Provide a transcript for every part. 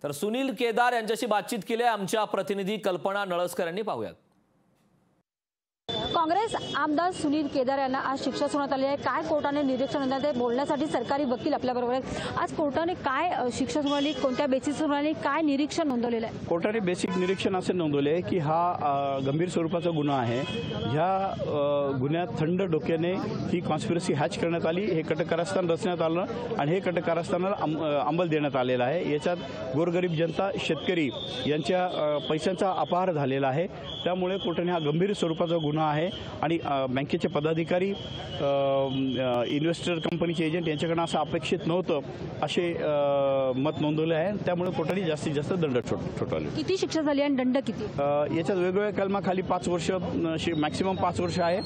तर सुनील केदार यांच्याशी बातचीत केली आहे आमच्या प्रतिनिधी कल्पना नळसकर यांनी. पाहूयात. काँग्रेस आमदार सुनील केदार यांना आज शिक्षा सुनावण्यात आली आहे. काय कोर्टाने निरीक्षण नोंदवले बोलण्यासाठी सरकारी वकील आपल्याबरोबर आहेत. आज कोर्टाने काय शिक्षा सुनावली, कोणत्या बेसिस सुनावली, काय निरीक्षण नोंदवलेलं आहे? कोर्टाने बेसिक निरीक्षण असे नोंदवले आहे की हा गंभीर स्वरूपाचा गुन्हा आहे. ह्या गुन्ह्यात थंड डोक्याने ही कॉन्स्पिरसी हॅच करण्यात आली. हे कट कारस्थान रचण्यात आलं आणि हे कट कारस्थानाला अंमल देण्यात आलेला आहे. याच्यात गोरगरीब जनता, शेतकरी यांच्या पैशांचा अपहार झालेला आहे. त्यामुळे कोर्टाने हा गंभीर स्वरूपाचा गुन्हा आहे आणि बँकेचे पदाधिकारी, इन्व्हेस्टर कंपनीचे एजंट यांच्याकडून असं अपेक्षित नव्हतं असे मत नोंदवले आहे. त्यामुळे कोर्टाने जास्तीत जास्त दंड ठोठावले. किती शिक्षा झाली आणि दंड किती? याच्यात वेगवेगळ्या कलमाखाली 5 वर्ष, मॅक्सिमम 5 वर्ष आहे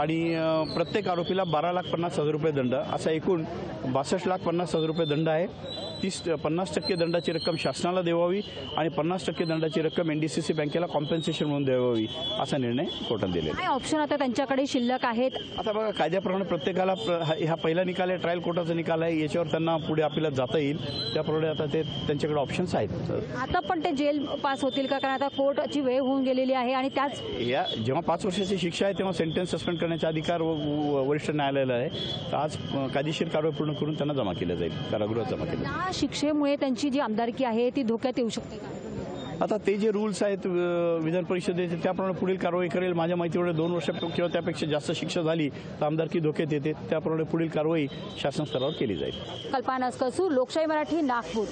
आणि प्रत्येक आरोपीला 12,50,000 रुपये दंड, असा एकूण 62,50,000 रुपये दंड आहे. 50% दंडाची रक्कम शासनाला द्यावी आणि 50% दंडाची रक्कम NDCC बँकेला कॉम्पेन्सेशन म्हणून द्यावी असा निर्णय कोर्टाने दिलेला आहे. काय ऑप्शन आता त्यांच्याकडे शिल्लक आहेत? आता बघा, कायद्याप्रमाणे प्रत्येकाला हा पहिला निकाल आहे, ट्रायल कोर्टाचा निकाल आहे. याच्यावर त्यांना पुढे अपीलात जाता येईल. त्याप्रमाणे आता ते त्यांच्याकडे ऑप्शन्स आहेत. आता पण ते जेल पास होतील का? कारण आता कोर्टाची वेळ होऊन गेलेली आहे आणि त्याच जेव्हा 5 वर्षाची शिक्षा आहे तेव्हा सेंटेन्स सस्पेंड करण्याचा अधिकार वरिष्ठ न्यायालयाला आहे. तर आज कायदेशीर कारवाई पूर्ण करून त्यांना जमा केलं जाईल, कारागृहात जमा केलं. या शिक्षेमुळे त्यांची जी आमदारकी आहे ती धोक्यात येऊ शकते का? आता ते जे रूल्स आहेत विधान परिषदेचे त्याप्रमाणे पुढील कारवाई करेल. माझ्या माहितीमुळे 2 वर्ष किंवा त्यापेक्षा जास्त शिक्षा झाली तर आमदारकी धोक्यात येते. त्याप्रमाणे पुढील कारवाई शासन स्तरावर केली जाईल. कल्पना नळसकर, लोकशाही मराठी, नागपूर.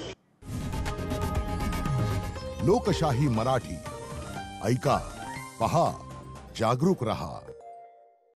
लोकशाही मराठी, ऐका, पहा, जागरूक रहा.